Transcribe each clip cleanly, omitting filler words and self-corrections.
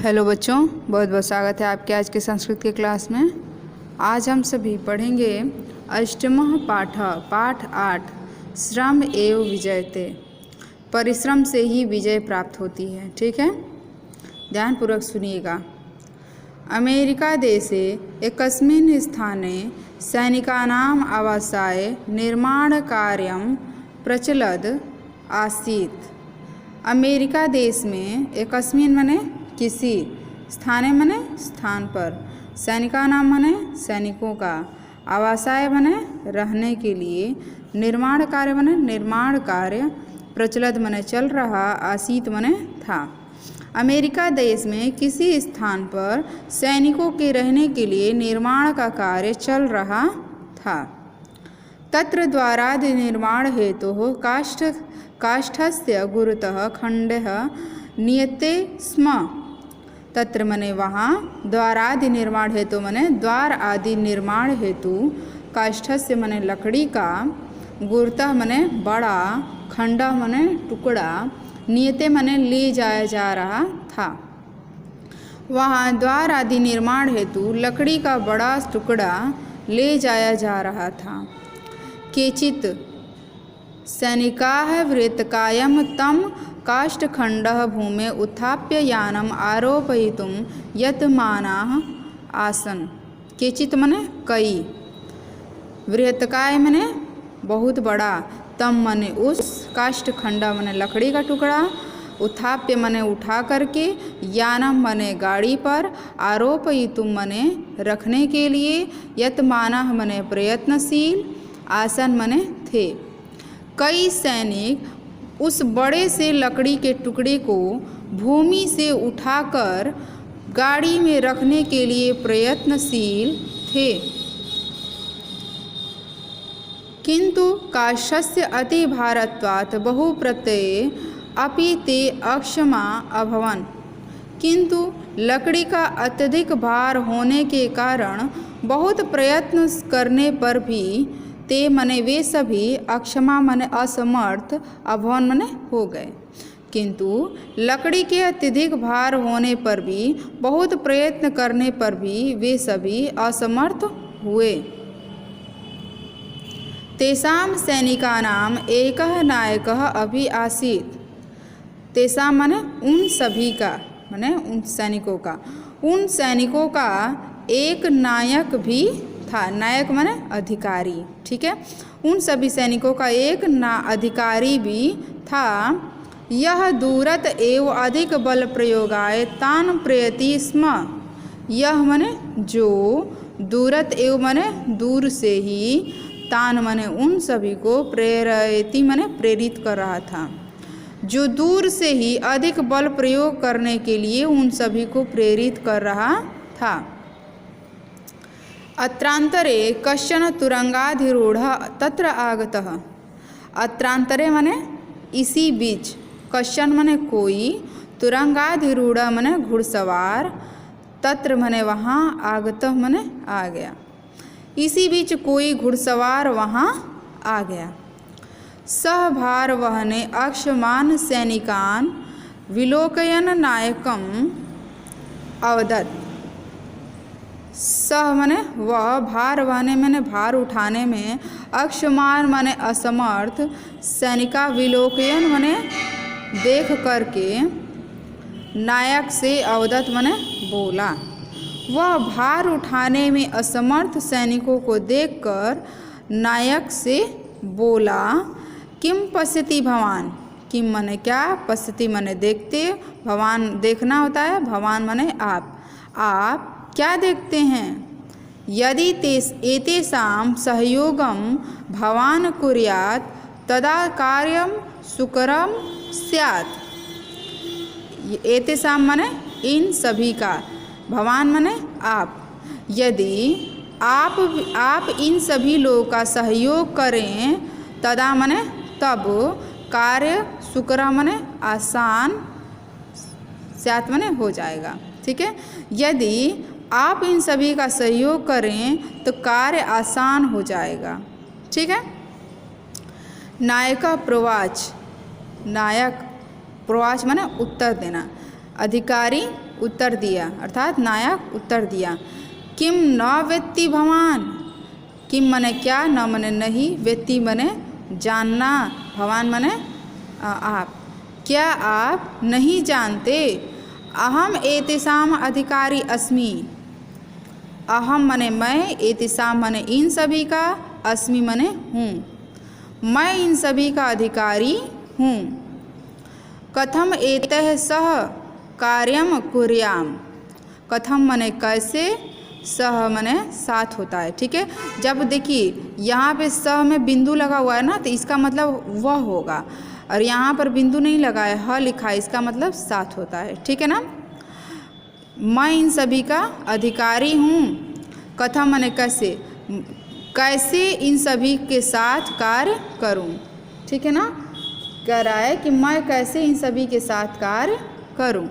Hello बच्चों, बहुत बहुत स्वागत है आपके आज के संस्कृत के क्लास में। आज हम सभी पढ़ेंगे अष्टमः पाठ 8 श्रम एव विजयते। परिश्रम से ही विजय प्राप्त होती है। ठीक है, ध्यानपूर्वक सुनिएगा। अमेरिका देशे एकस्मिन् स्थाने सैनिकानाम् आवासाय निर्माणकार्यं प्रचलद आसीत्। अमेरिका देश में एकस्मिन् मने किसी, स्थाने मने स्थान पर, सैनिका नाम मने सैनिकों का, आवासाय मने रहने के लिए, निर्माण कार्य मने निर्माण कार्य, प्रचलित मने चल रहा, आसीत मने था। अमेरिका देश में किसी स्थान पर सैनिकों के रहने के लिए निर्माण का कार्य चल रहा था। तत्र द्वारादि निर्माण हेतु काष्ठस्य गुरुतः खंडः नियते स्म। तत्र मने वहाँ, द्वारादि निर्माण हेतु मने द्वार आदि निर्माण हेतु, काष्ठस्य मने लकड़ी का, गुरुतः मने बड़ा, खंडः मने टुकड़ा, नियते मने ले जाया जा रहा था। वहाँ द्वार आदि निर्माण हेतु लकड़ी का बड़ा टुकड़ा ले जाया जा रहा था। केचित् सैनिकाः वृत्तकायं तं काष्ठखण्डः भूमे उत्थाप्य यानम् आरोपयितुं यतमानाः आसन्। केचित् मने कई, वृत्तकाय मने बहुत बड़ा, तम मने उस, काष्ठखंड मने लकड़ी का टुकड़ा, उत्थाप्य मने उठा करके, यानम मने गाड़ी पर, आरोपयितुम मने रखने के लिए, यतमानाः मने प्रयत्नशील, आसन मने थे। कई सैनिक उस बड़े से लकड़ी के टुकड़े को भूमि से उठाकर गाड़ी में रखने के लिए प्रयत्नशील थे। किंतु काष्ठस्य अतिभारत्वात् बहुप्रत्यये अपि ते अक्षमा अभवन्। किंतु लकड़ी का अत्यधिक भार होने के कारण बहुत प्रयत्न करने पर भी ते मने वे सभी अक्षमा मने असमर्थ, अभवन मने हो गए। किंतु लकड़ी के अत्यधिक भार होने पर भी, बहुत प्रयत्न करने पर भी वे सभी असमर्थ हुए। तेषां सैनिकानाम एकः नायकः अपि आसीत्। तेषां मने उन सभी का, मने उन सैनिकों का, उन सैनिकों का एक नायक भी था। नायक माने अधिकारी। ठीक है, उन सभी सैनिकों का एक अधिकारी भी था। यह दूरत एवं अधिक बल प्रयोगाय तान प्रेयति स्म। यह माने जो, दूरत एवं माने दूर से ही, तान माने उन सभी को, प्रेरयति माने प्रेरित कर रहा था। जो दूर से ही अधिक बल प्रयोग करने के लिए उन सभी को प्रेरित कर रहा था। अत्रांतरे कश्चन तुरंगाधिरूढ़ तत्र आगतः। अत्रांतरे मने इसी बीच, कश्चन मने कोई, तुरंगाधिरूढ़ मने घुड़सवार, तत्र मने वहाँ, आगतः मने आ गया। इसी बीच कोई घुड़सवार वहाँ आ गया। सह भार वहने अक्षमान सैनिकान विलोकयन नायकम अवदत्। सह मने वह, भार वहने मने भार उठाने में, अक्षमान मने असमर्थ, सैनिका विलोकयन मने देख करके, नायक से अवदत मने बोला। वह भार उठाने में असमर्थ सैनिकों को देखकर नायक से बोला, किम पश्यति भवान। किम मने क्या, पश्यति मने देखते, भवान देखना होता है, भवान मने आप क्या देखते हैं। यदि एतेषां सहयोगं भवान कुर्यात् तदा कार्यं सुकरं स्यात्। एतेषां मने इन सभी का, भवान मने आप, यदि आप इन सभी लोगों का सहयोग करें, तदा मने तब, कार्य सुकरा मने आसान, स्यात् मने हो जाएगा। ठीक है, यदि आप इन सभी का सहयोग करें तो कार्य आसान हो जाएगा। ठीक है। नायक प्रवाच, नायक प्रवाच माने उत्तर देना, अधिकारी उत्तर दिया, अर्थात नायक उत्तर दिया, किम न वेत्ति भवान, किम मने क्या, न मने नहीं, वेत्ति मने जानना, भवान मने आप, क्या आप नहीं जानते, अहम एतेषाम अधिकारी अस्मि, अहम मने मैं, एतेषाम मने इन सभी का, अस्मि मने हूँ, मैं इन सभी का अधिकारी हूँ, कथम एतः सह कार्यम कुर्याम, कथम मने कैसे, सह मने साथ होता है, ठीक है। जब देखिए यहाँ पे सह में बिंदु लगा हुआ है ना, तो इसका मतलब वह होगा, और यहाँ पर बिंदु नहीं लगा है, ह लिखा है, इसका मतलब साथ होता है, ठीक है ना। मैं इन सभी का अधिकारी हूँ, कथम मने कैसे, कैसे इन सभी के साथ कार्य करूँ, ठीक है ना। कह रहा है कि मैं कैसे इन सभी के साथ कार्य करूँ।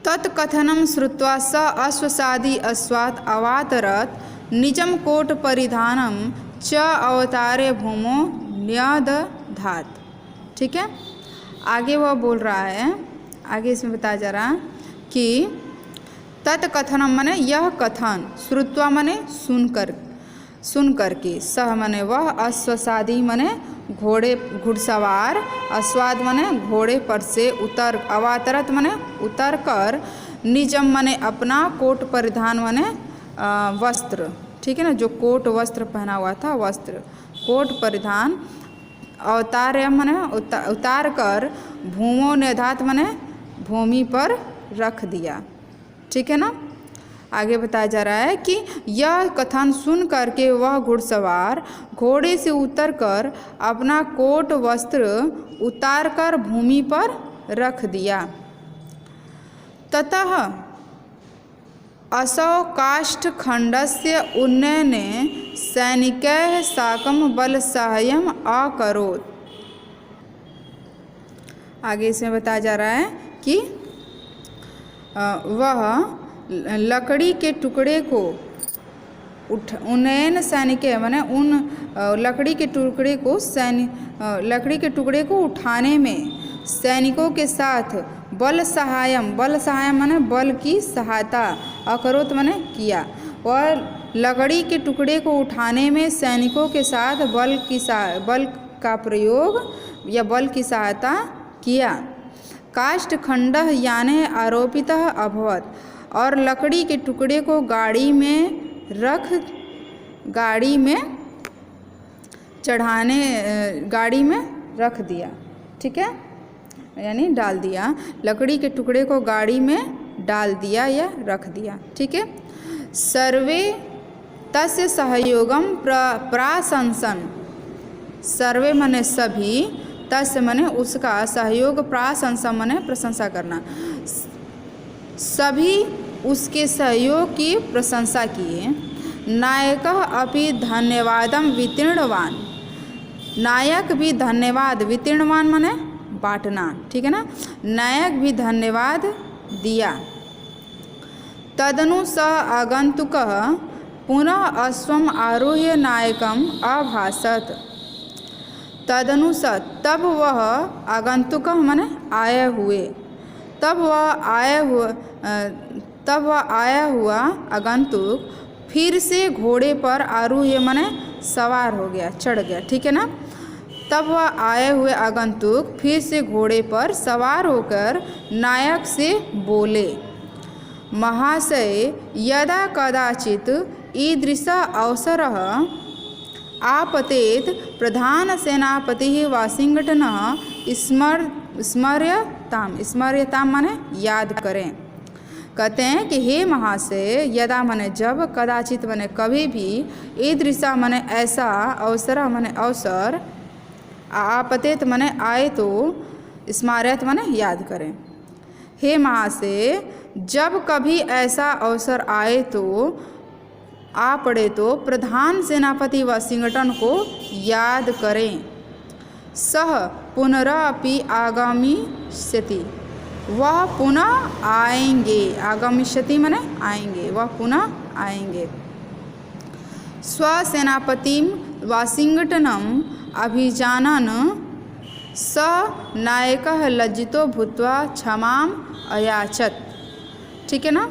तत्कथनम श्रुत्वा स अश्वसादि अश्वात् अवातरत निजम कोट परिधानम च अवतारे भूमो न्यदधात, ठीक है। आगे वह बोल रहा है, आगे इसमें बताया जा रहा है कि तत्कथनम मने यह कथन, श्रुत्वा मने सुन करके, सह मने वह, अश्वसादि मने घोड़े घुड़सवार, अश्वाद मने घोड़े पर से उतर, अवातरत मने उतर कर, निजम मने अपना, कोट परिधान मने वस्त्र, ठीक है ना, जो कोट वस्त्र पहना हुआ था, वस्त्र कोट परिधान, अवतार मने उतार कर, भूमो निधात मने भूमि पर रख दिया, ठीक है ना। आगे बताया जा रहा है कि यह कथन सुन करके वह घुड़सवार घोड़े से उतरकर अपना कोट वस्त्र उतारकर भूमि पर रख दिया। ततः असौ काष्ठखण्डस्य उन्नयने सैनिकैः साकं बलसाहाय्यम् अकरोत्। आगे इसमें बताया जा रहा है कि वह लकड़ी के टुकड़े को उन्नयन सैनिक माने उन लकड़ी के टुकड़े को लकड़ी के टुकड़े को उठाने में सैनिकों के साथ बल सहायम माने बल की सहायता, अकरोत माने किया, और लकड़ी के टुकड़े को उठाने में सैनिकों के साथ बल का प्रयोग या बल की सहायता किया। काष्ठखण्डः याने आरोपितः अभवत्, और लकड़ी के टुकड़े को गाड़ी में रख दिया, ठीक है, यानी डाल दिया, लकड़ी के टुकड़े को गाड़ी में डाल दिया या रख दिया, ठीक है। सर्वे तस्य सहयोगम प्राशंसन, सर्वे मने सभी, तस्य मने उसका, सहयोग प्राशंसा मने प्रशंसा करना, सभी उसके सहयोग की प्रशंसा किए। नायकः अपि धन्यवादम वितीर्णवान, नायक भी धन्यवाद, वितीर्णवान माने बांटना, ठीक है ना, नायक भी धन्यवाद दिया। तदनु स आगंतुकः पुनः अश्वम आरोह्य नायकम अभाषत, तदनु स, तब वह आगंतुक माने आए हुए, तब वह आया हुआ आगंतुक फिर से घोड़े पर आरूह्य माने सवार हो गया, चढ़ गया, ठीक है ना। तब वह आए हुए आगंतुक फिर से घोड़े पर सवार होकर नायक से बोले, महाशय यदा कदाचित ईदृश अवसरः आपतेत प्रधान सेनापतिः वाशिंगटनः स्मर्यताम माने याद करें। कहते हैं कि हे महाशय, यदा माने जब, कदाचित माने कभी भी, ईदृशा माने ऐसा, अवसर माने अवसर, आपतेत माने आए तो, स्मार्यत माने याद करें। हे महाशय, जब कभी ऐसा अवसर आए तो, आ पड़े तो, प्रधान सेनापति वाशिंगटन को याद करें। सह पुनरपि आगमिष्यति, वह पुनः आएंगे, आगमिष्यति माने आएंगे, वह पुनः आएंगे। स्वसेनापतिम वाशिंगटनम अभिजानन स नायकः लज्जितो भूत्वा क्षमाम अयाचत। ठीक है ना।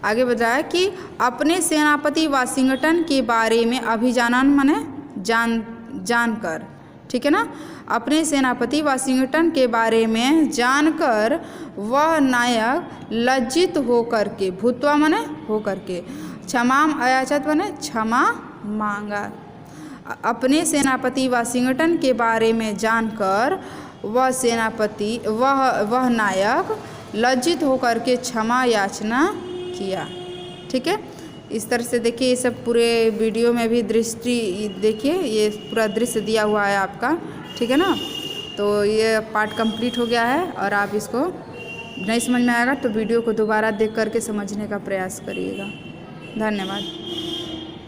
आगे बताया कि अपने सेनापति वाशिंगटन के बारे में अभिजानन माने जानकर। ठीक है ना। अपने सेनापति वाशिंगटन के बारे में जानकर वह नायक लज्जित होकर के, भूत्वा माने होकर के, क्षमाम अयाचत माने क्षमा मांगा। अपने सेनापति वाशिंगटन के बारे में जानकर वह नायक लज्जित होकर के क्षमा याचना किया। ठीक है। इस तरह से देखिए, ये सब पूरे वीडियो में भी दृष्टि देखिए, ये पूरा दृश्य दिया हुआ है आपका। ठीक है ना। तो ये पार्ट कंप्लीट हो गया है, और आप इसको नहीं समझ में आएगा तो वीडियो को दोबारा देख करके समझने का प्रयास करिएगा। धन्यवाद।